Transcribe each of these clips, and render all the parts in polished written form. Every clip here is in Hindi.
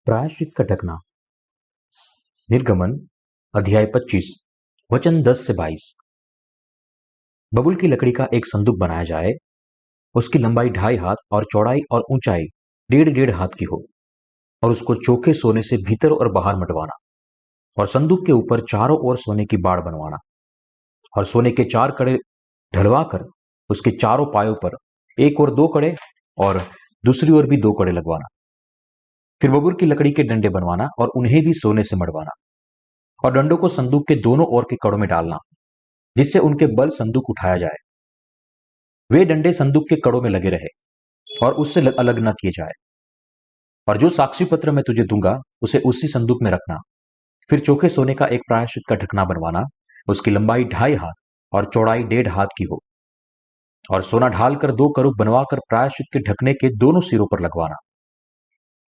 प्रायश्चित का ढकना। निर्गमन अध्याय 25 वचन 10 से 22। बबूल की लकड़ी का एक संदूक बनाया जाए, उसकी लंबाई 2.5 हाथ और चौड़ाई और ऊंचाई 1.5 हाथ की हो, और उसको चोखे सोने से भीतर और बाहर मटवाना, और संदूक के ऊपर चारों ओर सोने की बाड़ बनवाना, और सोने के 4 कड़े ढलवाकर उसके चारों पायों पर एक और 2 कड़े और दूसरी ओर भी 2 कड़े लगवाना। फिर बबूल की लकड़ी के डंडे बनवाना और उन्हें भी सोने से मढ़वाना, और डंडों को संदूक के दोनों ओर के कड़ों में डालना, जिससे उनके बल संदूक उठाया जाए। वे डंडे संदूक के कड़ों में लगे रहे और उससे अलग न किए जाए। और जो साक्षी पत्र मैं तुझे दूंगा उसे उसी संदूक में रखना। फिर चोखे सोने का एक प्रायश्चित का ढकना बनवाना, उसकी लंबाई 2.5 हाथ और चौड़ाई 1.5 हाथ की हो, और सोना ढालकर 2 करूब बनवाकर प्रायश्चित के ढकने के दोनों सिरों पर लगवाना।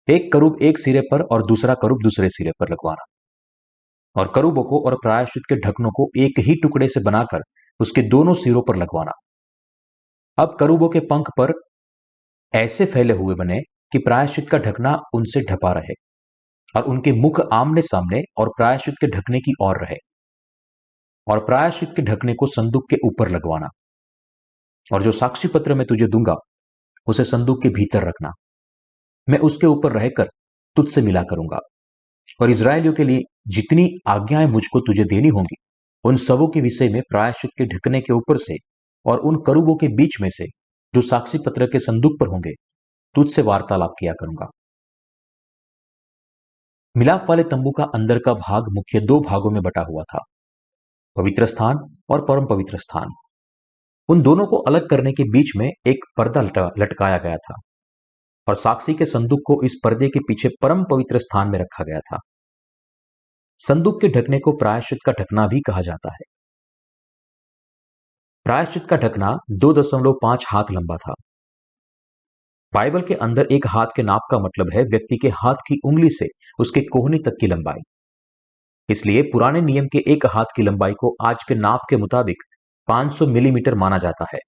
एक करूब एक सिरे पर और दूसरा करूब दूसरे सिरे पर लगवाना, और करूबों को और प्रायश्चित के ढकनों को एक ही टुकड़े से बनाकर उसके दोनों सिरों पर लगवाना। अब करूबों के पंख पर ऐसे फैले हुए बने कि प्रायश्चित का ढकना उनसे ढपा रहे, और उनके मुख आमने सामने और प्रायश्चित के ढकने की ओर रहे। और प्रायश्चित के ढकने को संदूक के ऊपर लगवाना। और जो साक्षी पत्र मैं तुझे दूंगा उसे संदूक के भीतर रखना। मैं उसके ऊपर रहकर तुझसे मिला करूंगा, और इस्राएलियों के लिए जितनी आज्ञाएं मुझको तुझे देनी होंगी उन सबों के विषय में प्रायश्चित के ढकने के ऊपर से और उन करूबों के बीच में से जो साक्षी पत्र के संदूक पर होंगे तुझसे वार्तालाप किया करूंगा। मिलाप वाले तंबू का अंदर का भाग मुख्य 2 भागों में बटा हुआ था, पवित्र स्थान और परम पवित्र स्थान। उन दोनों को अलग करने के बीच में एक पर्दा लटकाया गया था, और साक्षी के संदूक को इस पर्दे के पीछे परम पवित्र स्थान में रखा गया था। संदूक के ढकने को प्रायश्चित का ढकना भी कहा जाता है। प्रायश्चित का ढकना 2.5 हाथ लंबा था। बाइबल के अंदर एक हाथ के नाप का मतलब है व्यक्ति के हाथ की उंगली से उसके कोहनी तक की लंबाई। इसलिए पुराने नियम के एक हाथ की लंबाई को आज के नाप के मुताबिक 500 मिलीमीटर माना जाता है।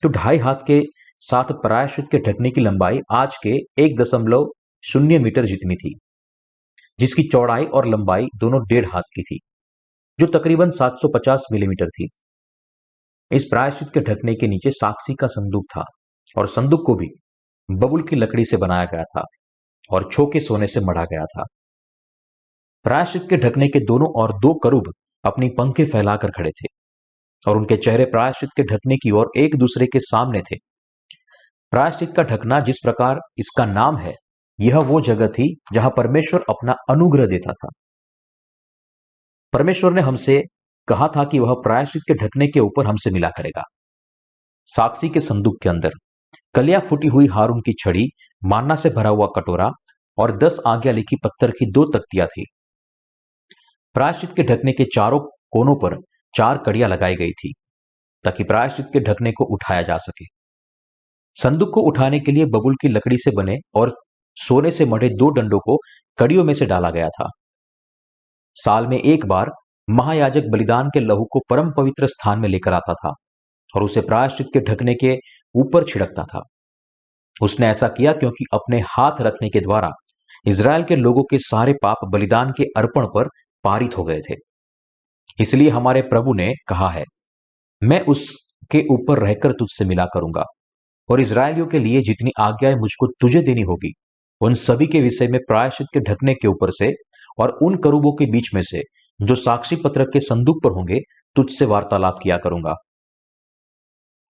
तो 2.5 हाथ के साथ प्रायश्चित के ढकने की लंबाई आज के 1.0 मीटर जितनी थी, जिसकी चौड़ाई और लंबाई दोनों 1.5 हाथ की थी, जो तकरीबन 750 मिलीमीटर थी। इस प्रायश्चित के ढकने के नीचे साक्षी का संदूक था, और संदूक को भी बबूल की लकड़ी से बनाया गया था और छोके सोने से मढ़ा गया था। प्रायश्चित के ढकने के दोनों ओर 2 करूब अपनी पंखें फैलाकर खड़े थे, और उनके चेहरे प्रायश्चित के ढकने की ओर एक दूसरे के सामने थे। प्रायश्चित का ढकना जिस प्रकार इसका नाम है, यह वो जगह थी जहां परमेश्वर अपना अनुग्रह देता था। परमेश्वर ने हमसे कहा था कि वह प्रायश्चित के ढकने के ऊपर हमसे मिला करेगा। साक्षी के संदूक के अंदर कलियां फूटी हुई हारून की छड़ी, मान्ना से भरा हुआ कटोरा और 10 आज्ञा लिखी पत्थर की 2 तख्तियां थी। प्रायश्चित के ढकने के चारों कोनों पर 4 कड़ियां लगाई गई थी, ताकि प्रायश्चित के ढकने को उठाया जा सके। संदूक को उठाने के लिए बबूल की लकड़ी से बने और सोने से मढ़े 2 डंडों को कड़ियों में से डाला गया था। साल में एक बार महायाजक बलिदान के लहू को परम पवित्र स्थान में लेकर आता था और उसे प्रायश्चित के ढकने के ऊपर छिड़कता था। उसने ऐसा किया क्योंकि अपने हाथ रखने के द्वारा इज़राइल के लोगों के सारे पाप बलिदान के अर्पण पर पारित हो गए थे। इसलिए हमारे प्रभु ने कहा है, मैं उसके ऊपर रहकर तुझसे मिला करूंगा, और इज़राइलियों के लिए जितनी आज्ञाएं मुझको तुझे देनी होगी उन सभी के विषय में प्रायश्चित के ढकने के ऊपर से और उन करूबों के बीच में से जो साक्षी पत्र के संदूक पर होंगे तुझसे वार्तालाप किया करूंगा।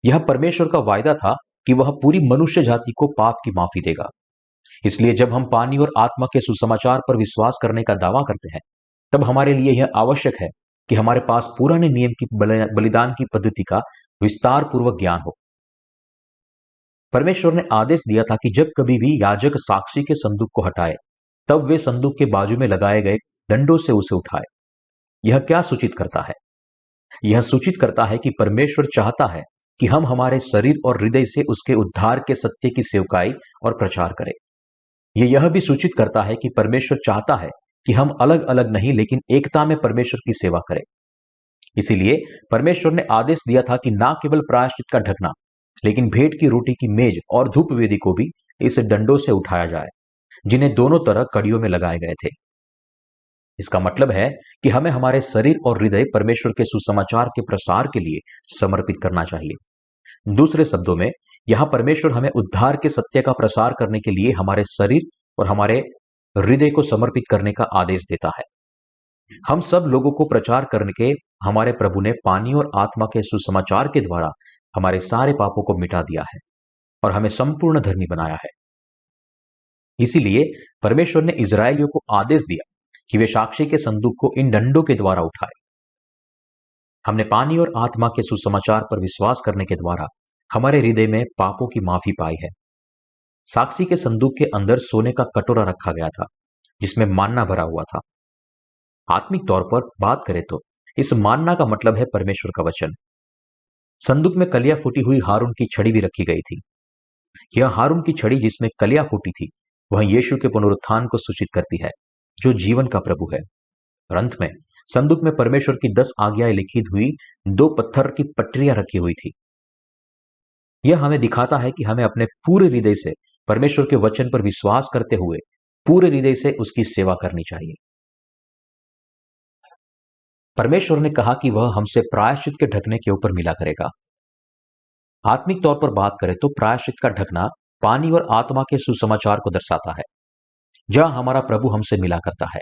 यह परमेश्वर का वायदा था कि वह पूरी मनुष्य जाति को पाप की माफी देगा। इसलिए जब हम पानी और आत्मा के सुसमाचार पर विश्वास करने का दावा करते हैं, तब हमारे लिए यह आवश्यक है कि हमारे पास पुराने नियम की बलिदान की पद्धति का विस्तार पूर्वक ज्ञान हो। परमेश्वर ने आदेश दिया था कि जब कभी भी याजक साक्षी के संदूक को हटाए, तब वे संदूक के बाजू में लगाए गए डंडों से उसे उठाए। यह क्या सूचित करता है? यह सूचित करता है कि परमेश्वर चाहता है कि हम हमारे शरीर और हृदय से उसके उद्धार के सत्य की सेवकाई और प्रचार करें। यह भी सूचित करता है कि परमेश्वर चाहता है कि हम अलग अलग नहीं लेकिन एकता में परमेश्वर की सेवा करें। इसीलिए परमेश्वर ने आदेश दिया था कि ना केवल प्रायश्चित का ढकना, लेकिन भेंट की रोटी की मेज और धूप वेदी को भी इस डंडों से उठाया जाए। जिन्हें दोनों तरह कड़ियों में लगाए गए थे। इसका मतलब है कि हमें हमारे शरीर और हृदय परमेश्वर के सुसमाचार के प्रसार के लिए समर्पित करना चाहिए। दूसरे शब्दों में, यहां परमेश्वर हमें उद्धार के सत्य का प्रसार करने के लिए हमारे शरीर और हमारे हृदय को समर्पित करने का आदेश देता है। हम सब लोगों को प्रचार करने के हमारे प्रभु ने पानी और आत्मा के सुसमाचार के द्वारा हमारे सारे पापों को मिटा दिया है और हमें संपूर्ण धर्मी बनाया है। इसीलिए परमेश्वर ने इजरायलियों को आदेश दिया कि वे साक्षी के संदूक को इन डंडों के द्वारा उठाए। हमने पानी और आत्मा के सुसमाचार पर विश्वास करने के द्वारा हमारे हृदय में पापों की माफी पाई है। साक्षी के संदूक के अंदर सोने का कटोरा रखा गया था जिसमें मान्ना भरा हुआ था। आत्मिक तौर पर बात करें तो इस मान्ना का मतलब है परमेश्वर का वचन। संदूक में कलियां फूटी हुई हारून की छड़ी भी रखी गई थी। यह हारून की छड़ी जिसमें कलियां फूटी थी वह यीशु के पुनरुत्थान को सूचित करती है, जो जीवन का प्रभु है। और अंत में संदूक में परमेश्वर की 10 आज्ञाएं लिखी हुई 2 पत्थर की पटरियां रखी हुई थी। यह हमें दिखाता है कि हमें अपने पूरे हृदय से परमेश्वर के वचन पर विश्वास करते हुए पूरे हृदय से उसकी सेवा करनी चाहिए। परमेश्वर ने कहा कि वह हमसे प्रायश्चित के ढकने के ऊपर मिला करेगा। आत्मिक तौर पर बात करें तो प्रायश्चित का ढकना पानी और आत्मा के सुसमाचार को दर्शाता है, जहां हमारा प्रभु हमसे मिला करता है।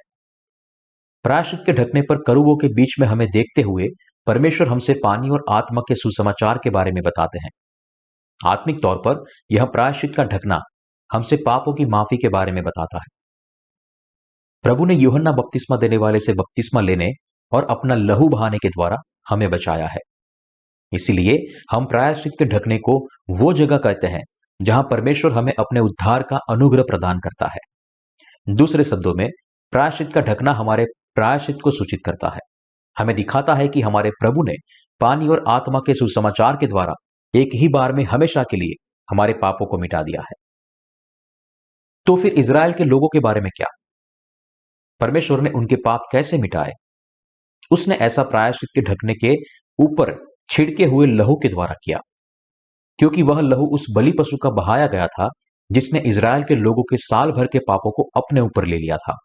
प्रायश्चित के ढकने पर करूबों के बीच में हमें देखते हुए परमेश्वर हमसे पानी और आत्मा के सुसमाचार के बारे में बताते हैं। आत्मिक तौर पर यह प्रायश्चित का ढकना हमसे पापों की माफी के बारे में बताता है। प्रभु ने यूहन्ना बपतिस्मा देने वाले से बपतिस्मा लेने और अपना लहू बहाने के द्वारा हमें बचाया है। इसीलिए हम प्रायश्चित के ढकने को वो जगह कहते हैं जहां परमेश्वर हमें अपने उद्धार का अनुग्रह प्रदान करता है। दूसरे शब्दों में, प्रायश्चित का ढकना हमारे प्रायश्चित को सूचित करता है। हमें दिखाता है कि हमारे प्रभु ने पानी और आत्मा के सुसमाचार के द्वारा एक ही बार में हमेशा के लिए हमारे पापों को मिटा दिया है। तो फिर इजराइल के लोगों के बारे में क्या? परमेश्वर ने उनके पाप कैसे मिटाए? उसने ऐसा प्रायश्चित के ढकने के ऊपर छिड़के हुए लहू के द्वारा किया, क्योंकि वह लहू उस बलि पशु का बहाया गया था जिसने इजराइल के लोगों के साल भर के पापों को अपने ऊपर ले लिया था।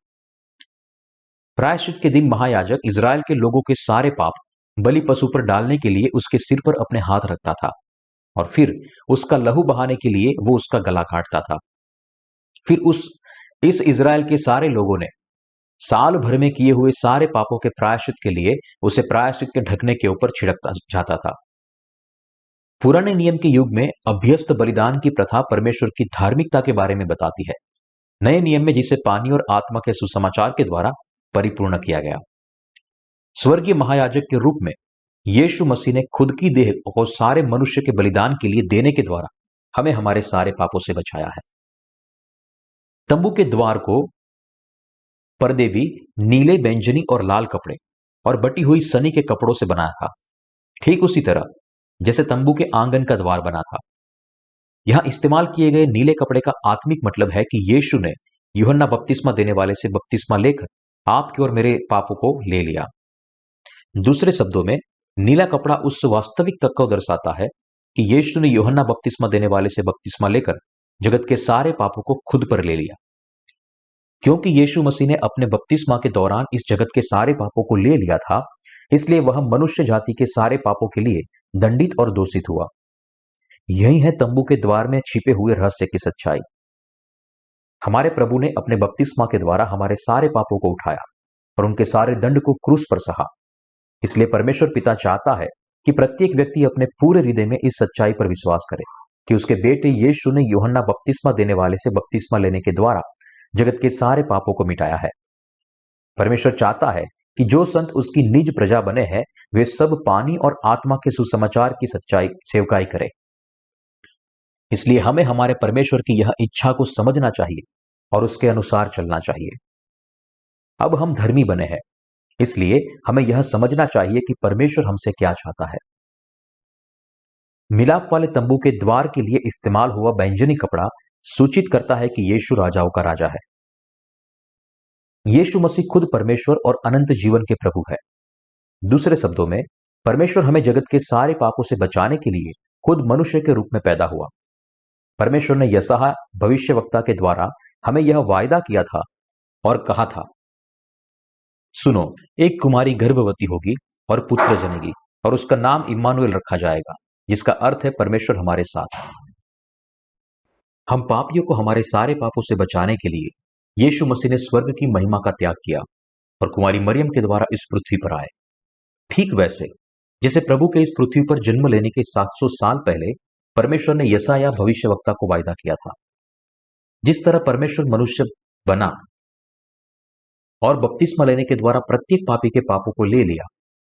प्रायश्चित के दिन महायाजक इजराइल के लोगों के सारे पाप बलि पशु पर डालने के लिए उसके सिर पर अपने हाथ रखता था और फिर उसका लहू बहाने के लिए वो उसका गला काटता था। फिर इस इजराइल के सारे लोगों ने साल भर में किए हुए सारे पापों के प्रायश्चित के लिए उसे प्रायश्चित के ढकने के ऊपर छिड़कता जाता था। पुराने नियम के युग में अभ्यस्त बलिदान की प्रथा परमेश्वर की धार्मिकता के बारे में बताती है। नए नियम में जिसे पानी और आत्मा के सुसमाचार के द्वारा परिपूर्ण किया गया। स्वर्गीय महायाजक के रूप में यीशु मसीह ने खुद की देह को सारे मनुष्य के बलिदान के लिए देने के द्वारा हमें हमारे सारे पापों से बचाया है। तंबू के द्वार को पर्दे भी नीले, बैंगनी और लाल कपड़े और बटी हुई सनी के कपड़ों से बनाया था, ठीक उसी तरह जैसे तंबू के आंगन का द्वार बना था। यहां इस्तेमाल किए गए नीले कपड़े का आत्मिक मतलब है कि यीशु ने यूहन्ना बपतिस्मा देने वाले से बपतिस्मा लेकर आपके और मेरे पापों को ले लिया। दूसरे शब्दों में, नीला कपड़ा उस वास्तविक तक को दर्शाता है कि यीशु ने यूहन्ना बपतिस्मा देने वाले से बपतिस्मा लेकर जगत के सारे पापों को खुद पर ले लिया। क्योंकि यीशु मसीह ने अपने बपतिस्मा के दौरान इस जगत के सारे पापों को ले लिया था, इसलिए वह मनुष्य जाति के सारे पापों के लिए दंडित और दोषित हुआ। यही है तंबू के द्वार में छिपे हुए रहस्य की सच्चाई। हमारे प्रभु ने अपने बपतिस्मा के द्वारा हमारे सारे पापों को उठाया और उनके सारे दंड को क्रूस पर सहा। इसलिए परमेश्वर पिता चाहता है कि प्रत्येक व्यक्ति अपने पूरे हृदय में इस सच्चाई पर विश्वास करे कि उसके बेटे यीशु ने यूहन्ना बपतिस्मा देने वाले से बपतिस्मा लेने के द्वारा जगत के सारे पापों को मिटाया है। परमेश्वर चाहता है कि जो संत उसकी निज प्रजा बने हैं वे सब पानी और आत्मा के सुसमाचार की सच्चाई सेवकाई करें। इसलिए हमें हमारे परमेश्वर की यह इच्छा को समझना चाहिए और उसके अनुसार चलना चाहिए। अब हम धर्मी बने हैं, इसलिए हमें यह समझना चाहिए कि परमेश्वर हमसे क्या चाहता है। मिलाप वाले तंबू के द्वार के लिए इस्तेमाल हुआ बैंगनी कपड़ा सूचित करता है कि यीशु राजाओं का राजा है। यीशु मसीह खुद परमेश्वर और अनंत जीवन के प्रभु है। दूसरे शब्दों में, परमेश्वर हमें जगत के सारे पापों से बचाने के लिए खुद मनुष्य के रूप में पैदा हुआ। परमेश्वर ने यशायाह भविष्यवक्ता के द्वारा हमें यह वायदा किया था और कहा था, सुनो, एक कुमारी गर्भवती होगी और पुत्र जनेगी और उसका नाम इम्मानुएल रखा जाएगा, जिसका अर्थ है परमेश्वर हमारे साथ। हम पापियों को हमारे सारे पापों से बचाने के लिए यीशु मसीह ने स्वर्ग की महिमा का त्याग किया और कुमारी मरियम के द्वारा इस पृथ्वी पर आए। ठीक वैसे जैसे प्रभु के इस पृथ्वी पर जन्म लेने के 700 साल पहले परमेश्वर ने यशायाह भविष्यवक्ता को वायदा किया था। जिस तरह परमेश्वर मनुष्य बना और बपतिस्मा लेने के द्वारा प्रत्येक पापी के पापों को ले लिया,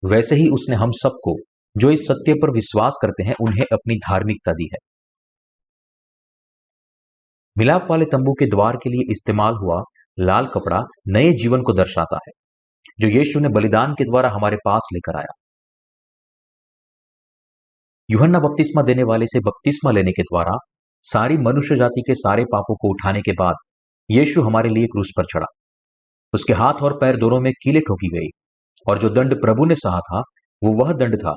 वैसे ही उसने हम सबको जो इस सत्य पर विश्वास करते हैं उन्हें अपनी धार्मिकता दी है। मिलाप वाले तंबू के द्वार के लिए इस्तेमाल हुआ लाल कपड़ा नए जीवन को दर्शाता है, जो यीशु ने बलिदान के द्वारा हमारे पास लेकर आया। यूहन्ना बपतिस्मा देने वाले से बपतिस्मा लेने के द्वारा सारी मनुष्य जाति के सारे पापों को उठाने के बाद यीशु हमारे लिए क्रूस पर चढ़ा। उसके हाथ और पैर दोनों में कीलें ठोकी गई और जो दंड प्रभु ने सहा था वो वह दंड था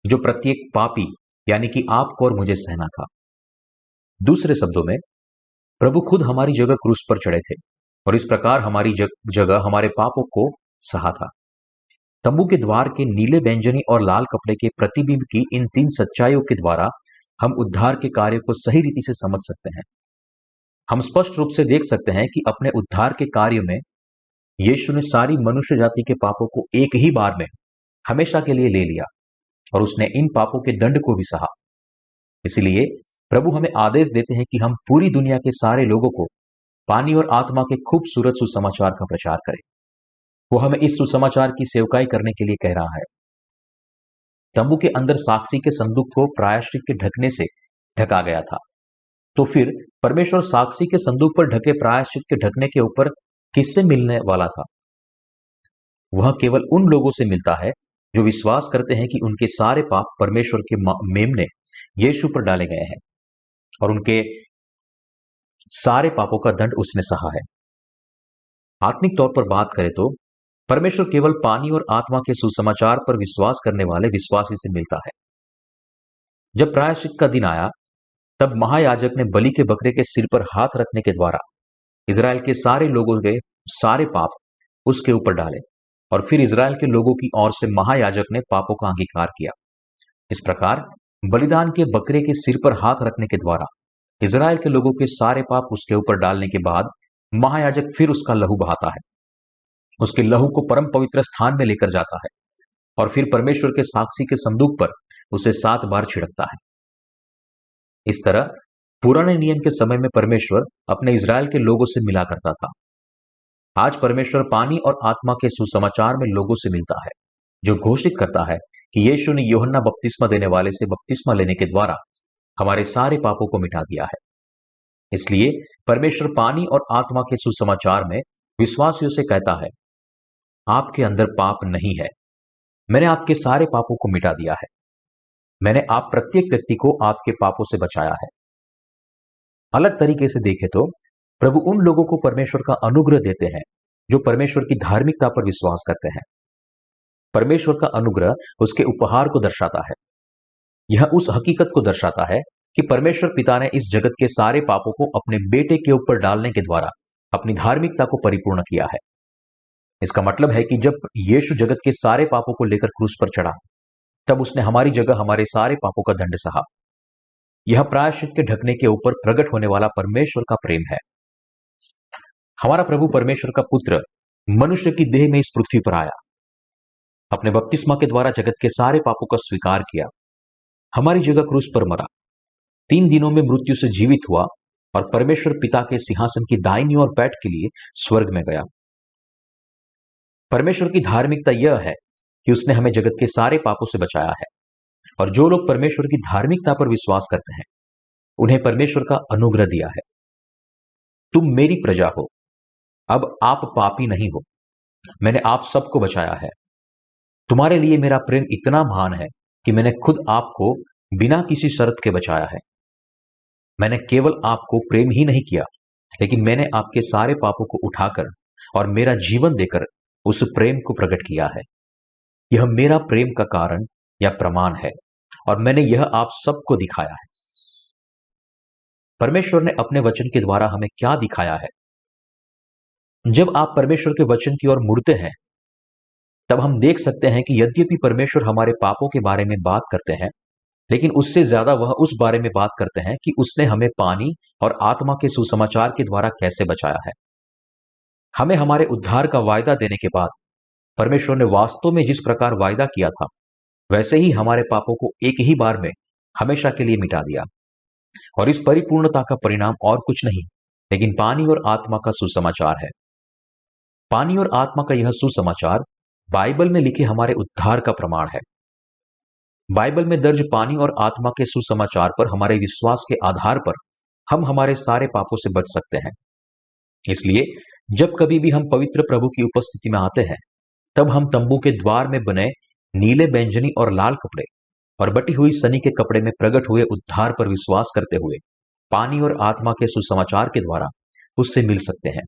जो प्रत्येक पापी यानी कि आपको और मुझे सहना था। दूसरे शब्दों में, प्रभु खुद हमारी जगह क्रूस पर चढ़े थे और इस प्रकार हमारी जगह हमारे पापों को सहा था। तंबू के द्वार के नीले, बैंगनी और लाल कपड़े के प्रतिबिंब की इन तीन सच्चाइयों के द्वारा हम उद्धार के कार्य को सही रीति से समझ सकते हैं। हम स्पष्ट रूप से देख सकते हैं कि अपने उद्धार के कार्य में यीशु ने सारी मनुष्य जाति के पापों को एक ही बार में हमेशा के लिए ले लिया और उसने इन पापों के दंड को भी सहा। इसलिए प्रभु हमें आदेश देते हैं कि हम पूरी दुनिया के सारे लोगों को पानी और आत्मा के खूबसूरत सुसमाचार का प्रचार करें। वो हमें इस सुसमाचार की सेवकाई करने के लिए कह रहा है। तंबू के अंदर साक्षी के संदूक को प्रायश्चित के ढकने से ढका गया था, तो फिर परमेश्वर साक्षी के संदूक पर ढके प्रायश्चित के ढकने के ऊपर किससे मिलने वाला था? वह केवल उन लोगों से मिलता है जो विश्वास करते हैं कि उनके सारे पाप परमेश्वर के मेमने यीशु पर डाले गए हैं और उनके सारे पापों का दंड उसने सहा है। आत्मिक तौर पर बात करें तो परमेश्वर केवल पानी और आत्मा के सुसमाचार पर विश्वास करने वाले विश्वासी से मिलता है। जब प्रायश्चित का दिन आया, तब महायाजक ने बलि के बकरे के सिर पर हाथ रखने के द्वारा इजराइल के सारे लोगों के सारे पाप उसके ऊपर डाले और फिर इजराइल के लोगों की ओर से महायाजक ने पापों का अंगीकार किया। इस प्रकार बलिदान के बकरे के सिर पर हाथ रखने के द्वारा इजराइल के लोगों के सारे पाप उसके ऊपर डालने के बाद महायाजक फिर उसका लहू बहाता है, उसके लहू को परम पवित्र स्थान में लेकर जाता है और फिर परमेश्वर के साक्षी के संदूक पर उसे 7 बार छिड़कता है। इस तरह पुराने नियम के समय में परमेश्वर अपने इजराइल के लोगों से मिला करता था। आज परमेश्वर पानी और आत्मा के सुसमाचार में लोगों से मिलता है, जो घोषित करता है कि यीशु ने यूहन्ना बपतिस्मा देने वाले से बपतिस्मा लेने के द्वारा हमारे सारे पापों को मिटा दिया है। इसलिए परमेश्वर पानी और आत्मा के सुसमाचार में विश्वासियों से कहता है, आपके अंदर पाप नहीं है, मैंने आपके सारे पापों को मिटा दिया है, मैंने आप प्रत्येक व्यक्ति को आपके पापों से बचाया है। अलग तरीके से देखें तो प्रभु उन लोगों को परमेश्वर का अनुग्रह देते हैं जो परमेश्वर की धार्मिकता पर विश्वास करते हैं। परमेश्वर का अनुग्रह उसके उपहार को दर्शाता है। यह उस हकीकत को दर्शाता है कि परमेश्वर पिता ने इस जगत के सारे पापों को अपने बेटे के ऊपर डालने के द्वारा अपनी धार्मिकता को परिपूर्ण किया है। इसका मतलब है कि जब यीशु जगत के सारे पापों को लेकर क्रूस पर चढ़ा, तब उसने हमारी जगह हमारे सारे पापों का दंड सहा। यह प्रायश्चित के ढकने के ऊपर प्रकट होने वाला परमेश्वर का प्रेम है। हमारा प्रभु परमेश्वर का पुत्र मनुष्य की देह में इस पृथ्वी पर आया, अपने बपतिस्मा के द्वारा जगत के सारे पापों का स्वीकार किया, हमारी जगह क्रूस पर मरा, 3 दिनों में मृत्यु से जीवित हुआ और परमेश्वर पिता के सिंहासन की दाहिनी ओर बैठ के लिए स्वर्ग में गया। परमेश्वर की धार्मिकता यह है कि उसने हमें जगत के सारे पापों से बचाया है और जो लोग परमेश्वर की धार्मिकता पर विश्वास करते हैं उन्हें परमेश्वर का अनुग्रह दिया है। तुम मेरी प्रजा हो, अब आप पापी नहीं हो, मैंने आप सबको बचाया है। तुम्हारे लिए मेरा प्रेम इतना महान है कि मैंने खुद आपको बिना किसी शर्त के बचाया है। मैंने केवल आपको प्रेम ही नहीं किया, लेकिन मैंने आपके सारे पापों को उठाकर और मेरा जीवन देकर उस प्रेम को प्रकट किया है। यह मेरा प्रेम का कारण या प्रमाण है और मैंने यह आप सबको दिखाया है। परमेश्वर ने अपने वचन के द्वारा हमें क्या दिखाया है। जब आप परमेश्वर के वचन की ओर मुड़ते हैं, तब हम देख सकते हैं कि यद्यपि परमेश्वर हमारे पापों के बारे में बात करते हैं, लेकिन उससे ज्यादा वह उस बारे में बात करते हैं कि उसने हमें पानी और आत्मा के सुसमाचार के द्वारा कैसे बचाया है। हमें हमारे उद्धार का वायदा देने के बाद परमेश्वर ने वास्तव में जिस प्रकार वायदा किया था, वैसे ही हमारे पापों को एक ही बार में हमेशा के लिए मिटा दिया। और इस परिपूर्णता का परिणाम और कुछ नहीं, लेकिन पानी और आत्मा का सुसमाचार है। पानी और आत्मा का यह सुसमाचार बाइबल में लिखे हमारे उद्धार का प्रमाण है। बाइबल में दर्ज पानी और आत्मा के सुसमाचार पर हमारे विश्वास के आधार पर हम हमारे सारे पापों से बच सकते हैं। इसलिए जब कभी भी हम पवित्र प्रभु की उपस्थिति में आते हैं, तब हम तंबू के द्वार में बने नीले, बैंगनी और लाल कपड़े और बटी हुई सनी के कपड़े में प्रकट हुए उद्धार पर विश्वास करते हुए पानी और आत्मा के सुसमाचार के द्वारा उससे मिल सकते हैं।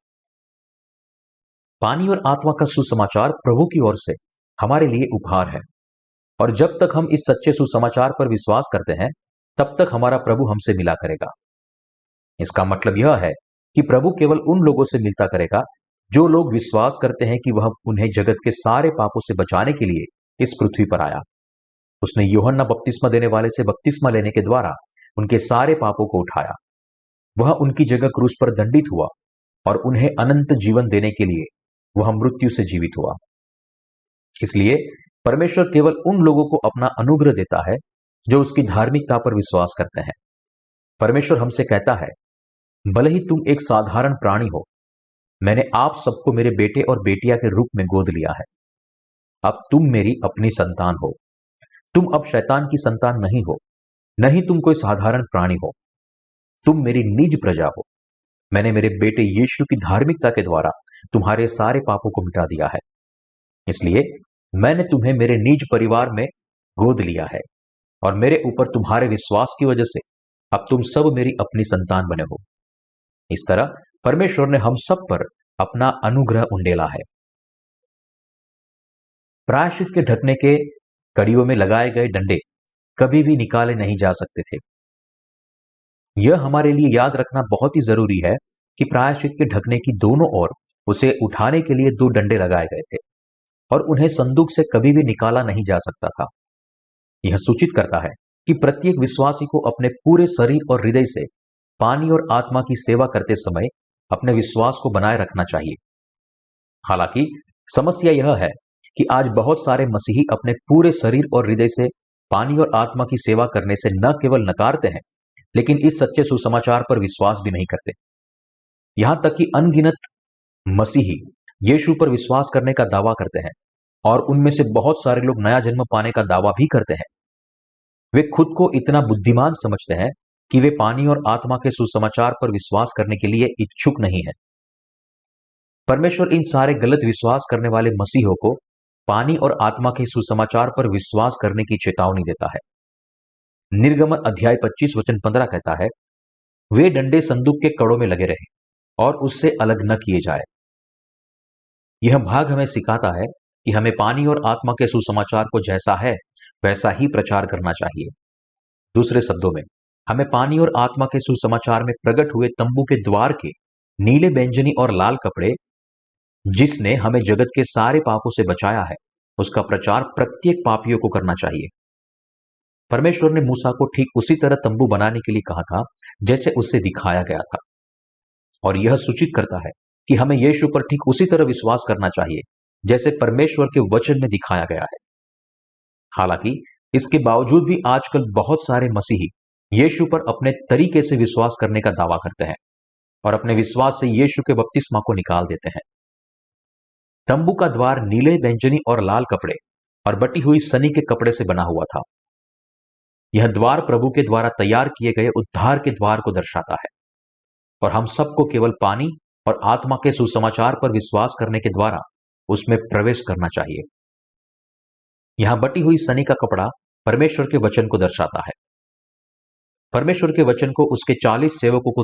पानी और आत्मा का सुसमाचार प्रभु की ओर से हमारे लिए उपहार है, और जब तक हम इस सच्चे सुसमाचार पर विश्वास करते हैं, तब तक हमारा प्रभु हमसे मिला करेगा। इसका मतलब यह है कि प्रभु केवल उन लोगों से मिलता करेगा जो लोग विश्वास करते हैं कि वह उन्हें जगत के सारे पापों से बचाने के लिए इस पृथ्वी पर आया। उसने यूहन्ना बपतिस्मा देने वाले से बपतिस्मा लेने के द्वारा उनके सारे पापों को उठाया। वह उनकी जगह क्रूस पर दंडित हुआ और उन्हें अनंत जीवन देने के लिए वह मृत्यु से जीवित हुआ। इसलिए परमेश्वर केवल उन लोगों को अपना अनुग्रह देता है जो उसकी धार्मिकता पर विश्वास करते हैं। परमेश्वर हमसे कहता है, भले ही तुम एक साधारण प्राणी हो, मैंने आप सबको मेरे बेटे और बेटिया के रूप में गोद लिया है। अब तुम मेरी अपनी संतान हो। तुम अब शैतान की संतान नहीं हो, नहीं तुम कोई साधारण प्राणी हो। तुम मेरी निज प्रजा हो। मैंने मेरे बेटे यीशु की धार्मिकता के द्वारा तुम्हारे सारे पापों को मिटा दिया है। इसलिए मैंने तुम्हें मेरे निज परिवार में गोद लिया है, और मेरे ऊपर तुम्हारे विश्वास की वजह से अब तुम सब मेरी अपनी संतान बने हो। इस तरह परमेश्वर ने हम सब पर अपना अनुग्रह उंडेला है। प्रायश्चित के ढकने के कड़ियों में लगाए गए डंडे कभी भी निकाले नहीं जा सकते थे। यह हमारे लिए याद रखना बहुत ही जरूरी है कि प्रायश्चित के ढकने की दोनों ओर उसे उठाने के लिए 2 डंडे लगाए गए थे, और उन्हें संदूक से कभी भी निकाला नहीं जा सकता था। यह सूचित करता है कि प्रत्येक विश्वासी को अपने पूरे शरीर और हृदय से पानी और आत्मा की सेवा करते समय अपने विश्वास को बनाए रखना चाहिए। हालांकि समस्या यह है कि आज बहुत सारे मसीही अपने पूरे शरीर और हृदय से पानी और आत्मा की सेवा करने से न केवल नकारते हैं, लेकिन इस सच्चे सुसमाचार पर विश्वास भी नहीं करते। यहां तक कि अनगिनत मसीही यीशु पर विश्वास करने का दावा करते हैं, और उनमें से बहुत सारे लोग नया जन्म पाने का दावा भी करते हैं। वे खुद को इतना बुद्धिमान समझते हैं कि वे पानी और आत्मा के सुसमाचार पर विश्वास करने के लिए इच्छुक नहीं है। परमेश्वर इन सारे गलत विश्वास करने वाले मसीहों को पानी और आत्मा के सुसमाचार पर विश्वास करने की चेतावनी देता है। निर्गमन अध्याय 25 वचन 15 कहता है, वे डंडे संदूक के कड़ों में लगे रहे और उससे अलग न किए जाए। यह भाग हमें सिखाता है कि हमें पानी और आत्मा के सुसमाचार को जैसा है वैसा ही प्रचार करना चाहिए। दूसरे शब्दों में, हमें पानी और आत्मा के सुसमाचार में प्रकट हुए तंबू के द्वार के नीले, बैंगनी और लाल कपड़े, जिसने हमें जगत के सारे पापों से बचाया है, उसका प्रचार प्रत्येक पापियों को करना चाहिए। परमेश्वर ने मूसा को ठीक उसी तरह तंबू बनाने के लिए कहा था जैसे उससे दिखाया गया था, और यह सूचित करता है कि हमें यीशु पर ठीक उसी तरह विश्वास करना चाहिए जैसे परमेश्वर के वचन में दिखाया गया है। हालांकि इसके बावजूद भी आजकल बहुत सारे मसीही यीशु पर अपने तरीके से विश्वास करने का दावा करते हैं और अपने विश्वास से यीशु के बपतिस्मा को निकाल देते हैं। तंबू का द्वार नीले, बैंगनी और लाल कपड़े और बटी हुई सनी के कपड़े से बना हुआ था। यह द्वार प्रभु के द्वारा तैयार किए गए उद्धार के द्वार को दर्शाता है, और हम सबको केवल पानी और आत्मा के सुसमाचार पर विश्वास करने के द्वारा उसमें प्रवेश करना चाहिए। यहां बटी हुई सनी का कपड़ा परमेश्वर के वचन को दर्शाता है। परमेश्वर के वचन को उसके 40 सेवकों को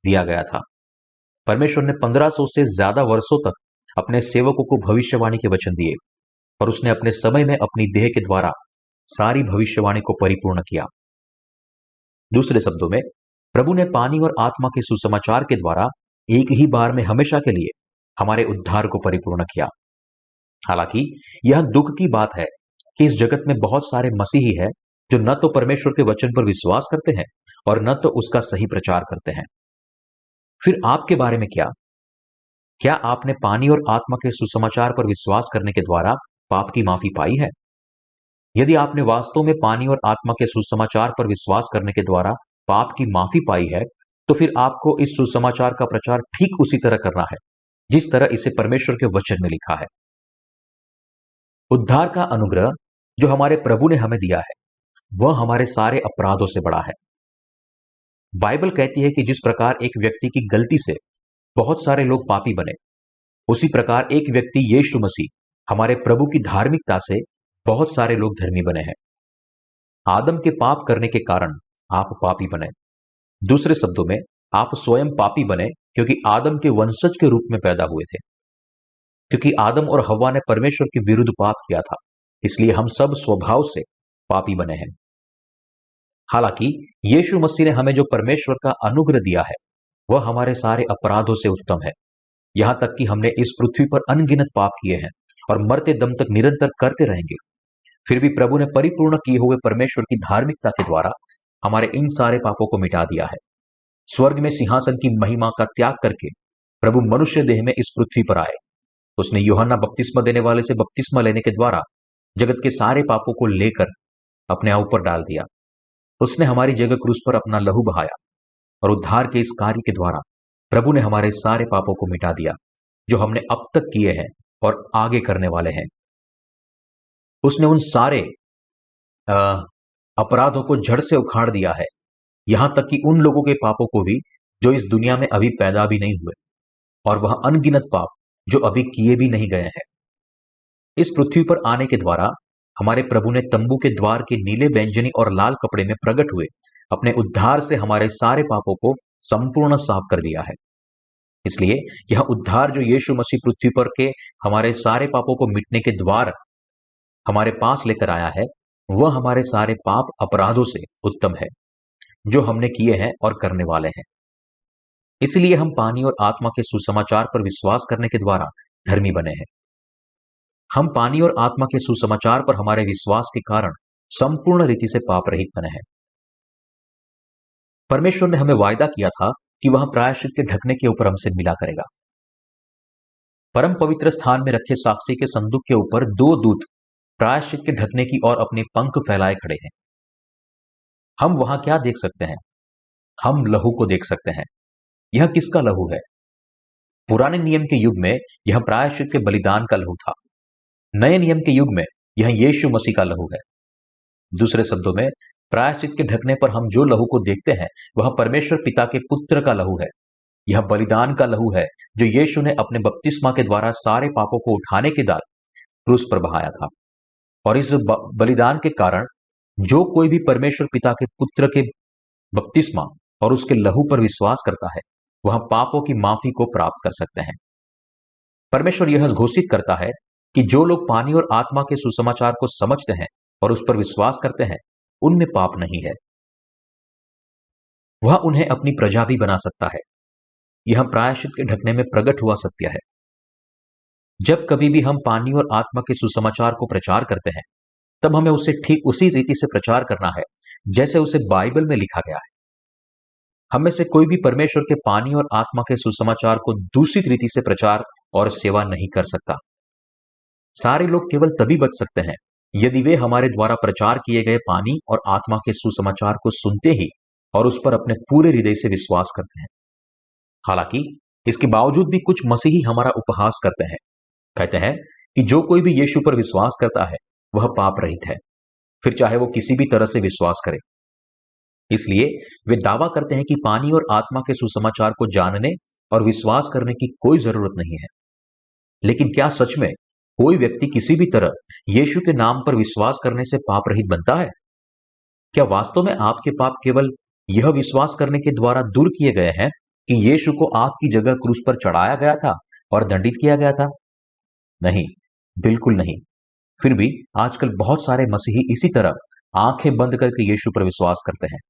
दिया गया था। परमेश्वर ने 1500 से ज्यादा वर्षों तक अपने सेवकों को भविष्यवाणी के वचन दिए, और उसने अपने समय में अपनी देह के द्वारा सारी भविष्यवाणी को परिपूर्ण किया। दूसरे शब्दों में, प्रभु ने पानी और आत्मा के सुसमाचार के द्वारा एक ही बार में हमेशा के लिए हमारे उद्धार को परिपूर्ण किया। हालांकि यह दुख की बात है कि इस जगत में बहुत सारे मसीही हैं जो न तो परमेश्वर के वचन पर विश्वास करते हैं और न तो उसका सही प्रचार करते हैं। फिर आपके बारे में क्या आपने पानी और आत्मा के सुसमाचार पर विश्वास करने के द्वारा पाप की माफी पाई है? यदि आपने वास्तव में पानी और आत्मा के सुसमाचार पर विश्वास करने के द्वारा पाप की माफी पाई है, तो फिर आपको इस सुसमाचार का प्रचार ठीक उसी तरह करना है जिस तरह इसे परमेश्वर के वचन में लिखा है। उद्धार का अनुग्रह जो हमारे प्रभु ने हमें दिया है वह हमारे सारे अपराधों से बड़ा है। बाइबल कहती है कि जिस प्रकार एक व्यक्ति की गलती से बहुत सारे लोग पापी बने, उसी प्रकार एक व्यक्ति यीशु मसीह हमारे प्रभु की धार्मिकता से बहुत सारे लोग धर्मी बने हैं। आदम के पाप करने के कारण आप पापी बने। दूसरे शब्दों में, आप स्वयं पापी बने क्योंकि आदम के वंशज के रूप में पैदा हुए थे। क्योंकि आदम और हव्वा ने परमेश्वर के विरुद्ध पाप किया था, इसलिए हम सब स्वभाव से पापी बने हैं। हालांकि यीशु मसीह ने हमें जो परमेश्वर का अनुग्रह दिया है वह हमारे सारे अपराधों से उत्तम है। यहां तक कि हमने इस पृथ्वी पर अनगिनत पाप किए हैं और मरते दम तक निरंतर करते रहेंगे, फिर भी प्रभु ने परिपूर्ण किए हुए परमेश्वर की धार्मिकता के द्वारा हमारे इन सारे पापों को मिटा दिया है। स्वर्ग में सिंहासन की महिमा का त्याग करके प्रभु मनुष्य देह में इस पृथ्वी पर आए। उसने यूहन्ना बपतिस्मा देने वाले से बपतिस्मा लेने के द्वारा जगत के सारे पापों को लेकर अपने ऊपर डाल दिया। उसने हमारी जगह क्रूस पर अपना लहू बहाया और उद्धार के इस कार्य के द्वारा प्रभु ने हमारे सारे पापों को मिटा दिया जो हमने अब तक किए हैं और आगे करने वाले हैं। उसने उन सारे अपराधों को जड़ से उखाड़ दिया है, यहां तक कि उन लोगों के पापों को भी जो इस दुनिया में अभी पैदा भी नहीं हुए, और वह अनगिनत पाप जो अभी किए भी नहीं गए हैं। इस पृथ्वी पर आने के द्वारा हमारे प्रभु ने तंबू के द्वार के नीले बैंजनी और लाल कपड़े में प्रकट हुए अपने उद्धार से हमारे सारे पापों को संपूर्ण साफ कर दिया है। इसलिए यह उद्धार जो यीशु मसीह पृथ्वी पर के हमारे सारे पापों को मिटने के द्वार हमारे पास लेकर आया है, वह हमारे सारे पाप अपराधों से उत्तम है जो हमने किए हैं और करने वाले हैं। इसलिए हम पानी और आत्मा के सुसमाचार पर विश्वास करने के द्वारा धर्मी बने हैं। हम पानी और आत्मा के सुसमाचार पर हमारे विश्वास के कारण संपूर्ण रीति से पाप रहित बने हैं। परमेश्वर ने हमें वायदा किया था कि वह प्रायश्चित के ढकने के ऊपर हमसे मिला करेगा। परम पवित्र स्थान में रखे साक्षी के संदूक के ऊपर दो दूत प्रायश्चित के ढकने की ओर अपने पंख फैलाए खड़े हैं। हम वहां क्या देख सकते हैं? हम लहू को देख सकते हैं। यह किसका लहू है? पुराने नियम के युग में यह प्रायश्चित के बलिदान का लहू था। नए नियम के युग में यह यीशु मसीह का लहू है। दूसरे शब्दों में, प्रायश्चित के ढकने पर हम जो लहू को देखते हैं वह परमेश्वर पिता के पुत्र का लहू है। यह बलिदान का लहू है जो यीशु ने अपने बपतिस्मा के द्वारा सारे पापों को उठाने के बाद क्रूस पर बहाया था। और इस बलिदान के कारण जो कोई भी परमेश्वर पिता के पुत्र के बपतिस्मा और उसके लहू पर विश्वास करता है वह पापों की माफी को प्राप्त कर सकते हैं। परमेश्वर यह घोषित करता है कि जो लोग पानी और आत्मा के सुसमाचार को समझते हैं और उस पर विश्वास करते हैं उनमें पाप नहीं है। वह उन्हें अपनी प्रजा भी बना सकता है। यह प्रायश्चित के ढकने में प्रकट हुआ सत्य है। जब कभी भी हम पानी और आत्मा के सुसमाचार को प्रचार करते हैं तब हमें उसे ठीक उसी रीति से प्रचार करना है जैसे उसे बाइबल में लिखा गया है। हम में से कोई भी परमेश्वर के पानी और आत्मा के सुसमाचार को दूसरी रीति से प्रचार और सेवा नहीं कर सकता। सारे लोग केवल तभी बच सकते हैं यदि वे हमारे द्वारा प्रचार किए गए पानी और आत्मा के सुसमाचार को सुनते ही और उस पर अपने पूरे हृदय से विश्वास करते हैं। हालांकि इसके बावजूद भी कुछ मसीही हमारा उपहास करते हैं, कहते हैं कि जो कोई भी यीशु पर विश्वास करता है वह पाप रहित है, फिर चाहे वो किसी भी तरह से विश्वास करे। इसलिए वे दावा करते हैं कि पानी और आत्मा के सुसमाचार को जानने और विश्वास करने की कोई जरूरत नहीं है। लेकिन क्या सच में कोई व्यक्ति किसी भी तरह यीशु के नाम पर विश्वास करने से पाप रहित बनता है? क्या वास्तव में आपके पाप केवल यह विश्वास करने के द्वारा दूर किए गए हैं कि यीशु को आपकी जगह क्रूस पर चढ़ाया गया था और दंडित किया गया था? नहीं, बिल्कुल नहीं। फिर भी आजकल बहुत सारे मसीही इसी तरह आंखें बंद करके यीशु पर विश्वास करते हैं।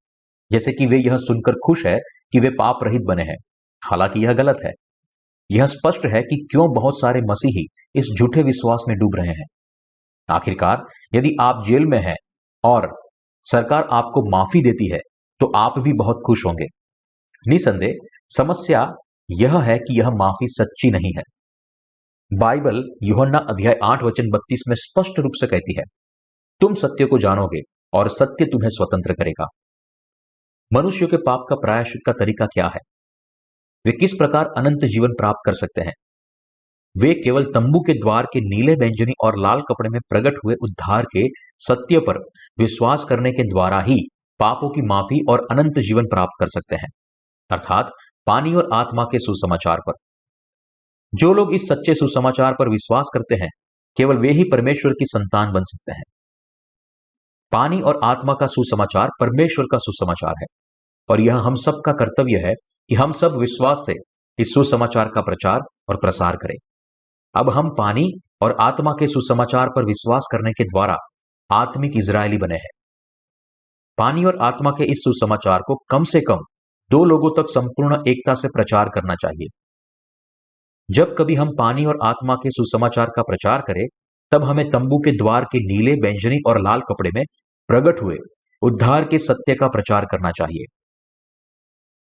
जैसे कि वे यह सुनकर खुश है कि वे पाप रहित बने हैं। हालांकि यह गलत है। यह स्पष्ट है कि क्यों बहुत सारे मसीही इस झूठे विश्वास में डूब रहे हैं। आखिरकार यदि आप जेल में हैं और सरकार आपको माफी देती है तो आप भी बहुत खुश होंगे। निसंदेह समस्या यह है कि यह माफी सच्ची नहीं है। बाइबल यूहन्ना अध्याय 8 वचन 32 में स्पष्ट रूप से कहती है, तुम सत्य को जानोगे और सत्य तुम्हें स्वतंत्र करेगा। मनुष्य के पाप का प्रायश्चित का तरीका क्या है? वे किस प्रकार अनंत जीवन प्राप्त कर सकते हैं? वे केवल तंबू के द्वार के नीले बैंजनी और लाल कपड़े में प्रकट हुए उद्धार के सत्य पर विश्वास करने के द्वारा ही पापों की माफी और अनंत जीवन प्राप्त कर सकते हैं, अर्थात पानी और आत्मा के सुसमाचार पर। जो लोग इस सच्चे सुसमाचार पर विश्वास करते हैं, केवल वे ही परमेश्वर की संतान बन सकते हैं। पानी और आत्मा का सुसमाचार परमेश्वर का सुसमाचार है और यह हम सब का कर्तव्य है कि हम सब विश्वास से इस सुसमाचार का प्रचार और प्रसार करें। अब हम पानी और आत्मा के सुसमाचार पर विश्वास करने के द्वारा आत्मिक इजरायली बने हैं। पानी और आत्मा के इस सुसमाचार को कम से कम 2 लोगों तक संपूर्ण एकता से प्रचार करना चाहिए। जब कभी हम पानी और आत्मा के सुसमाचार का प्रचार करें, तब हमें तंबू के द्वार के नीले, बैंजनी और लाल कपड़े में प्रकट हुए उद्धार के सत्य का प्रचार करना चाहिए।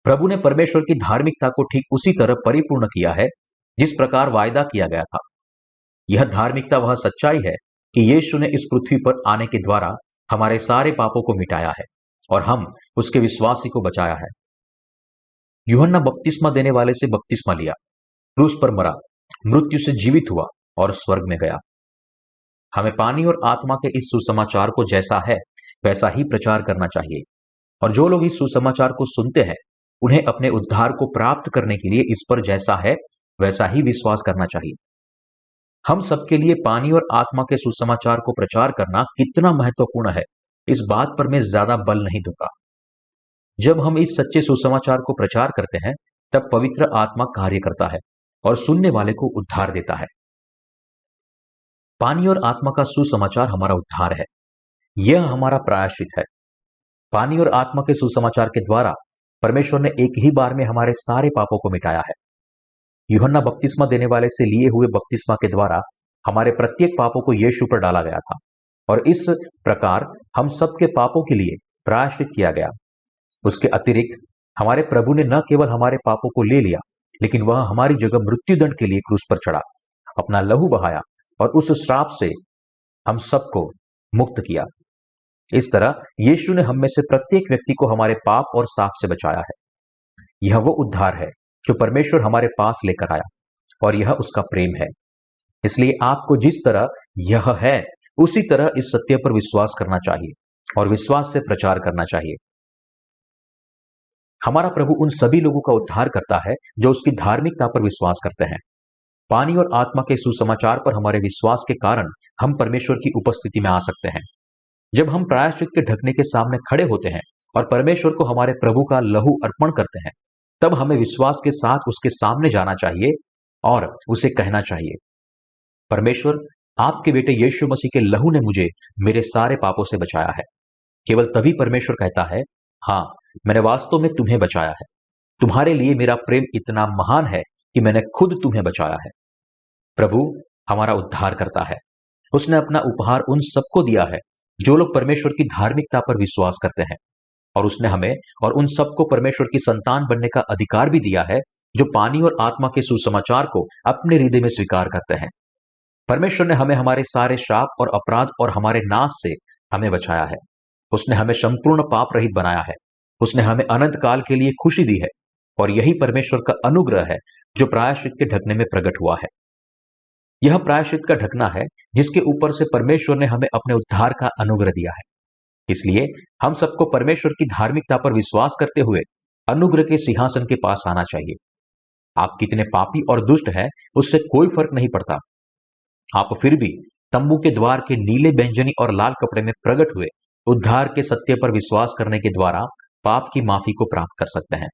प्रभु ने परमेश्वर की धार्मिकता को ठीक उसी तरह परिपूर्ण किया है जिस प्रकार वायदा किया गया था। यह धार्मिकता वह सच्चाई है कि यीशु ने इस पृथ्वी पर आने के द्वारा हमारे सारे पापों को मिटाया है और हम उसके विश्वासी को बचाया है। यूहन्ना बपतिस्मा देने वाले से बपतिस्मा लिया, क्रूस पर मरा, मृत्यु से जीवित हुआ और स्वर्ग में गया। हमें पानी और आत्मा के इस सुसमाचार को जैसा है वैसा ही प्रचार करना चाहिए और जो लोग इस सुसमाचार को सुनते हैं उन्हें अपने उद्धार को प्राप्त करने के लिए इस पर जैसा है वैसा ही विश्वास करना चाहिए। हम सबके लिए पानी और आत्मा के सुसमाचार को प्रचार करना कितना महत्वपूर्ण है, इस बात पर मैं ज्यादा बल नहीं दूंगा। जब हम इस सच्चे सुसमाचार को प्रचार करते हैं तब पवित्र आत्मा कार्य करता है और सुनने वाले को उद्धार देता है। पानी और आत्मा का सुसमाचार हमारा उद्धार है। यह हमारा प्रायश्चित है। पानी और आत्मा के सुसमाचार के द्वारा परमेश्वर ने एक ही बार में हमारे सारे पापों को मिटाया है। यूहन्ना बपतिस्मा देने वाले से लिए हुए बपतिस्मा के द्वारा हमारे प्रत्येक पापों को यीशु पर डाला गया था और इस प्रकार हम सबके पापों के लिए प्रायश्चित किया गया। उसके अतिरिक्त हमारे प्रभु ने न केवल हमारे पापों को ले लिया, लेकिन वह हमारी जगह मृत्युदंड के लिए क्रूस पर चढ़ा, अपना लहू बहाया और उस श्राप से हम सबको मुक्त किया। इस तरह यीशु ने हम में से प्रत्येक व्यक्ति को हमारे पाप और साप से बचाया है। यह वो उद्धार है जो परमेश्वर हमारे पास लेकर आया और यह उसका प्रेम है। इसलिए आपको जिस तरह यह है उसी तरह इस सत्य पर विश्वास करना चाहिए और विश्वास से प्रचार करना चाहिए। हमारा प्रभु उन सभी लोगों का उद्धार करता है जो उसकी धार्मिकता पर विश्वास करते हैं। पानी और आत्मा के सुसमाचार पर हमारे विश्वास के कारण हम परमेश्वर की उपस्थिति में आ सकते हैं। जब हम प्रायश्चित के ढकने के सामने खड़े होते हैं और परमेश्वर को हमारे प्रभु का लहू अर्पण करते हैं, तब हमें विश्वास के साथ उसके सामने जाना चाहिए और उसे कहना चाहिए, परमेश्वर, आपके बेटे यीशु मसीह के लहू ने मुझे मेरे सारे पापों से बचाया है। केवल तभी परमेश्वर कहता है, हाँ, मैंने वास्तव में तुम्हें बचाया है। तुम्हारे लिए मेरा प्रेम इतना महान है कि मैंने खुद तुम्हें बचाया है। प्रभु हमारा उद्धार करता है। उसने अपना उपहार उन सबको दिया है जो लोग परमेश्वर की धार्मिकता पर विश्वास करते हैं और उसने हमें और उन सबको परमेश्वर की संतान बनने का अधिकार भी दिया है जो पानी और आत्मा के सुसमाचार को अपने हृदय में स्वीकार करते हैं। परमेश्वर ने हमें हमारे सारे शाप और अपराध और हमारे नाश से हमें बचाया है। उसने हमें संपूर्ण पाप रहित बनाया है। उसने हमें अनंत काल के लिए खुशी दी है और यही परमेश्वर का अनुग्रह है जो प्रायश्चित के ढकने में प्रकट हुआ है। यह प्रायश्चित का ढकना है जिसके ऊपर से परमेश्वर ने हमें अपने उद्धार का अनुग्रह दिया है। इसलिए हम सबको परमेश्वर की धार्मिकता पर विश्वास करते हुए अनुग्रह के सिंहासन के पास आना चाहिए। आप कितने पापी और दुष्ट हैं उससे कोई फर्क नहीं पड़ता। आप फिर भी तंबू के द्वार के नीले, बैंजनी और लाल कपड़े में प्रकट हुए उद्धार के सत्य पर विश्वास करने के द्वारा पाप की माफी को प्राप्त कर सकते हैं,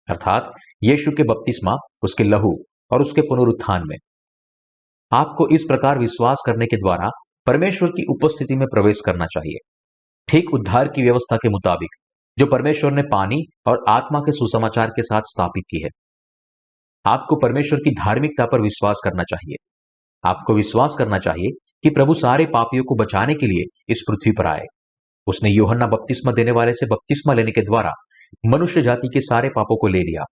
अर्थात यीशु के बपतिस्मा, उसके लहू और उसके पुनरुत्थान में। आपको इस प्रकार विश्वास करने के द्वारा परमेश्वर की उपस्थिति में प्रवेश करना चाहिए, ठीक उद्धार की व्यवस्था के मुताबिक, जो परमेश्वर ने पानी और आत्मा के सुसमाचार के साथ स्थापित की है। आपको परमेश्वर की धार्मिकता पर विश्वास करना चाहिए। आपको विश्वास करना चाहिए कि प्रभु सारे पापियों को बचाने के लिए इस पृथ्वी पर आए। उसने यूहन्ना बपतिस्मा देने वाले से बपतिस्मा लेने के द्वारा मनुष्य जाति के सारे पापों को ले लिया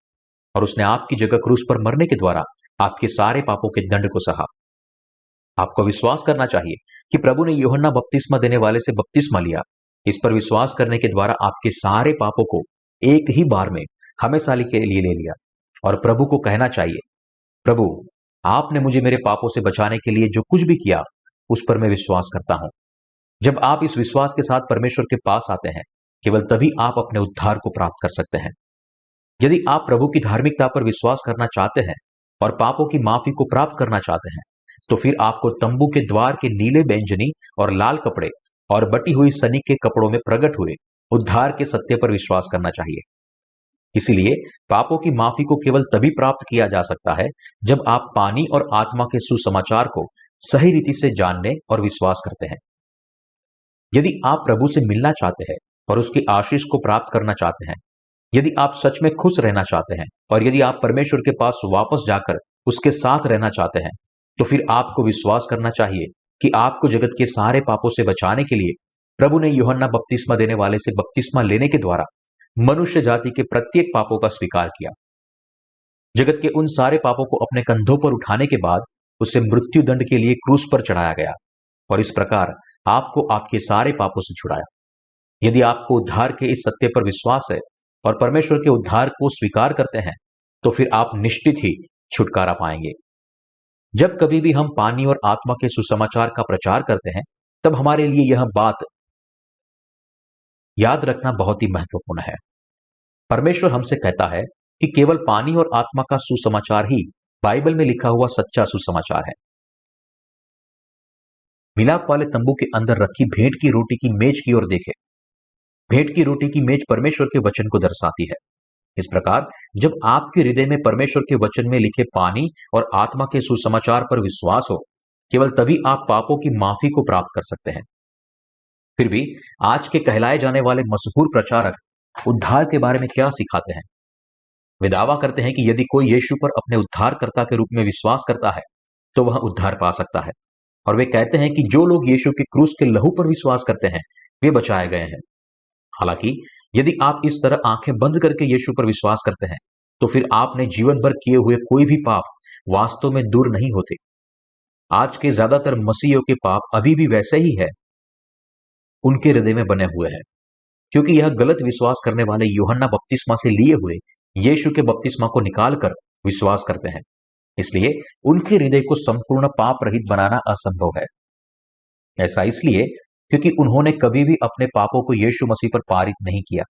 और उसने आपकी जगह क्रूस पर मरने के द्वारा आपके सारे पापों के दंड को सहा। आपको विश्वास करना चाहिए कि प्रभु ने यूहन्ना बपतिस्मा देने वाले से बपतिस्मा लिया। इस पर विश्वास करने के द्वारा आपके सारे पापों को एक ही बार में हमेशा के लिए ले लिया और प्रभु को कहना चाहिए, प्रभु, आपने मुझे मेरे पापों से बचाने के लिए जो कुछ भी किया उस पर मैं विश्वास करता हूं। जब आप इस विश्वास के साथ परमेश्वर के पास आते हैं, केवल तभी आप अपने उद्धार को प्राप्त कर सकते हैं। यदि आप प्रभु की धार्मिकता पर विश्वास करना चाहते हैं और पापों की माफी को प्राप्त करना चाहते हैं, तो फिर आपको तंबू के द्वार के नीले बैंजनी और लाल कपड़े और बटी हुई सनी के कपड़ों में प्रकट हुए उद्धार के सत्य पर विश्वास करना चाहिए। इसीलिए पापों की माफी को केवल तभी प्राप्त किया जा सकता है जब आप पानी और आत्मा के सुसमाचार को सही रीति से जानने और विश्वास करते हैं। यदि आप प्रभु से मिलना चाहते हैं और उसकी आशीष को प्राप्त करना चाहते हैं, यदि आप सच में खुश रहना चाहते हैं और यदि आप परमेश्वर के पास वापस जाकर उसके साथ रहना चाहते हैं, तो फिर आपको विश्वास करना चाहिए कि आपको जगत के सारे पापों से बचाने के लिए प्रभु ने यूहन्ना बपतिस्मा देने वाले से बपतिस्मा लेने के द्वारा मनुष्य जाति के प्रत्येक पापों का स्वीकार किया। जगत के उन सारे पापों को अपने कंधों पर उठाने के बाद उसे मृत्यु दंड के लिए क्रूस पर चढ़ाया गया और इस प्रकार आपको आपके सारे पापों से छुड़ाया। यदि आपको उद्धार के इस सत्य पर विश्वास है और परमेश्वर के उद्धार को स्वीकार करते हैं, तो फिर आप निश्चित ही छुटकारा पाएंगे। जब कभी भी हम पानी और आत्मा के सुसमाचार का प्रचार करते हैं, तब हमारे लिए यह बात याद रखना बहुत ही महत्वपूर्ण है। परमेश्वर हमसे कहता है कि केवल पानी और आत्मा का सुसमाचार ही बाइबल में लिखा हुआ सच्चा सुसमाचार है। मिलाप वाले तंबू के अंदर रखी भेंट की रोटी की मेज की ओर देखें। भेंट की रोटी की मेज परमेश्वर के वचन को दर्शाती है। इस प्रकार जब आपके हृदय में परमेश्वर के वचन में लिखे पानी और आत्मा के सुसमाचार पर विश्वास हो, केवल तभी आप पापों की माफी को प्राप्त कर सकते हैं। फिर भी आज के कहलाए जाने वाले मशहूर प्रचारक उद्धार के बारे में क्या सिखाते हैं? वे दावा करते हैं कि यदि कोई यीशु पर अपने उद्धारकर्ता के रूप में विश्वास करता है, तो वह उद्धार पा सकता है। और वे कहते हैं कि जो लोग यीशु के क्रूस के लहू पर विश्वास करते हैं, वे बचाए गए हैं। हालांकि यदि आप इस तरह आंखें बंद करके यीशु पर विश्वास करते हैं, तो फिर आपने जीवन भर किए हुए कोई भी पाप वास्तव में दूर नहीं होते। आज के ज्यादातर मसीहियों के पाप अभी भी वैसे ही है, उनके हृदय में बने हुए हैं, क्योंकि यह गलत विश्वास करने वाले यूहन्ना बपतिस्मा से लिए हुए यीशु के बपतिस्मा को निकालकर विश्वास करते हैं। इसलिए उनके हृदय को संपूर्ण पाप रहित बनाना असंभव है। ऐसा इसलिए क्योंकि उन्होंने कभी भी अपने पापों को यीशु मसीह पर पारित नहीं किया।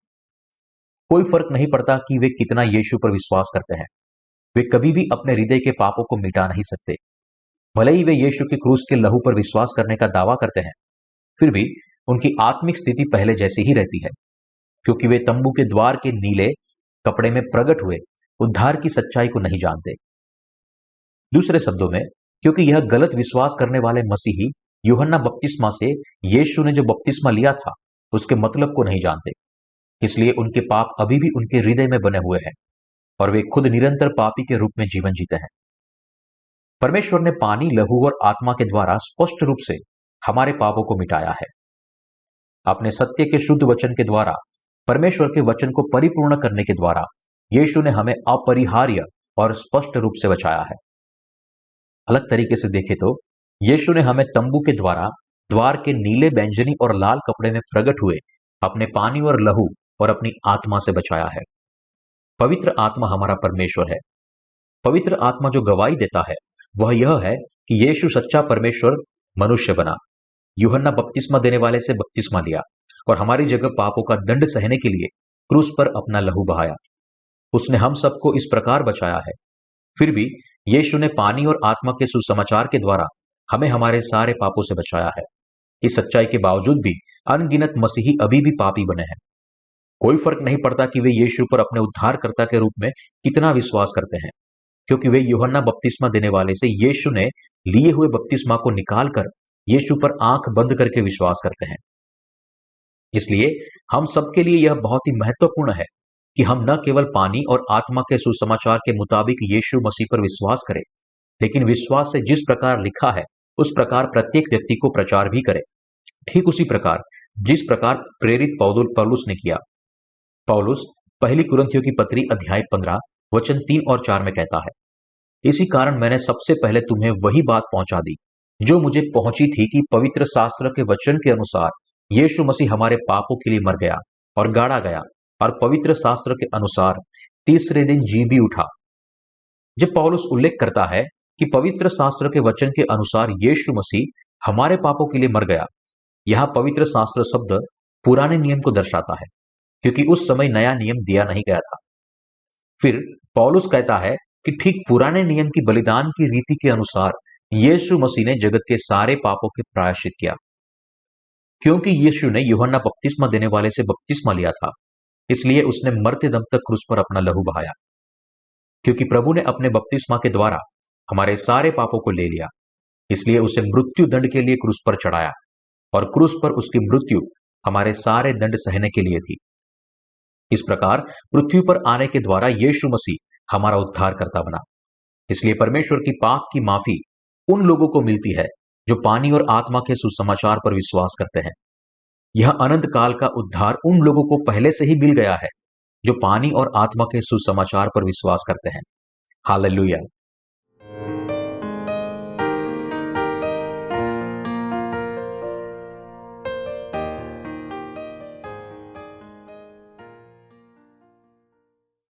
कोई फर्क नहीं पड़ता कि वे कितना यीशु पर विश्वास करते हैं, वे कभी भी अपने हृदय के पापों को मिटा नहीं सकते। भले ही वे यीशु के क्रूस के लहू पर विश्वास करने का दावा करते हैं, फिर भी उनकी आत्मिक स्थिति पहले जैसी ही रहती है, क्योंकि वे तंबू के द्वार के नीले कपड़े में प्रकट हुए उद्धार की सच्चाई को नहीं जानते। दूसरे शब्दों में, क्योंकि यह गलत विश्वास करने वाले मसीही यूहन्ना बपतिस्मा से यीशु ने जो बपतिस्मा लिया था उसके मतलब को नहीं जानते, इसलिए उनके पाप अभी भी उनके हृदय में बने हुए हैं और वे खुद निरंतर पापी के रूप में जीवन जीते हैं। परमेश्वर ने पानी, लहू और आत्मा के द्वारा स्पष्ट रूप से हमारे पापों को मिटाया है। अपने सत्य के शुद्ध वचन के द्वारा, परमेश्वर के वचन को परिपूर्ण करने के द्वारा यीशु ने हमें अपरिहार्य और स्पष्ट रूप से बचाया है। अलग तरीके से देखें तो यीशु ने हमें तंबू के द्वारा द्वार के नीले बैंजनी और लाल कपड़े में प्रकट हुए अपने पानी और लहू और अपनी आत्मा से बचाया है। पवित्र आत्मा हमारा परमेश्वर है। पवित्र आत्मा जो गवाही देता है वह यह है कि यीशु सच्चा परमेश्वर मनुष्य बना, यूहन्ना बपतिस्मा देने वाले से बपतिस्मा लिया और हमारी जगह पापों का दंड सहने के लिए क्रूस पर अपना लहू बहाया। उसने हम सबको इस प्रकार बचाया है। फिर भी यीशु ने पानी और आत्मा के सुसमाचार के द्वारा हमें हमारे सारे पापों से बचाया है। इस सच्चाई के बावजूद भी अनगिनत मसीही अभी भी पापी बने हैं। कोई फर्क नहीं पड़ता कि वे यीशु पर अपने उद्धारकर्ता के रूप में कितना विश्वास करते हैं, क्योंकि वे यूहन्ना बपतिस्मा देने वाले से यीशु ने लिए हुए बपतिस्मा को निकालकर यीशु पर आंख बंद करके विश्वास करते हैं। इसलिए हम सबके लिए यह बहुत ही महत्वपूर्ण है कि हम न केवल पानी और आत्मा के सुसमाचार के मुताबिक यीशु मसीह पर विश्वास करें, लेकिन विश्वास से जिस प्रकार लिखा है उस प्रकार प्रत्येक व्यक्ति को प्रचार भी करें, ठीक उसी प्रकार जिस प्रकार प्रेरित पौलुस ने किया। पौलुस पहली कुरिन्थियों की पत्री अध्याय 15 वचन 3 और 4 में कहता है, इसी कारण मैंने सबसे पहले तुम्हें वही बात पहुंचा दी जो मुझे पहुंची थी कि पवित्र शास्त्र के वचन के अनुसार यीशु मसीह हमारे पापों के लिए मर गया और गाड़ा गया और पवित्र शास्त्र के अनुसार तीसरे दिन जी भी उठा। जब पौलुस उल्लेख करता है कि पवित्र शास्त्र के वचन के अनुसार यीशु मसीह हमारे पापों के लिए मर गया, यहां पवित्र शास्त्र शब्द पुराने नियम को दर्शाता है, क्योंकि उस समय नया नियम दिया नहीं गया था। फिर पौलुस कहता है कि ठीक पुराने नियम की बलिदान की रीति के अनुसार यीशु मसीह ने जगत के सारे पापों के प्रायश्चित किया। क्योंकि यीशु ने यूहन्ना बपतिस्मा देने वाले से बपतिस्मा लिया था, इसलिए उसने मरते दम तक क्रूस पर अपना लहू बहाया। क्योंकि प्रभु ने अपने बपतिस्मा के द्वारा हमारे सारे पापों को ले लिया, इसलिए उसे मृत्यु दंड के लिए क्रूस पर चढ़ाया और क्रूस पर उसकी मृत्यु हमारे सारे दंड सहने के लिए थी। इस प्रकार पृथ्वी पर आने के द्वारा यीशु मसीह हमारा उद्धारकर्ता बना। इसलिए परमेश्वर की पाप की माफी उन लोगों को मिलती है जो पानी और आत्मा के सुसमाचार पर विश्वास करते हैं। यह अनंत काल का उद्धार उन लोगों को पहले से ही मिल गया है जो पानी और आत्मा के सुसमाचार पर विश्वास करते हैं। हालेलुया।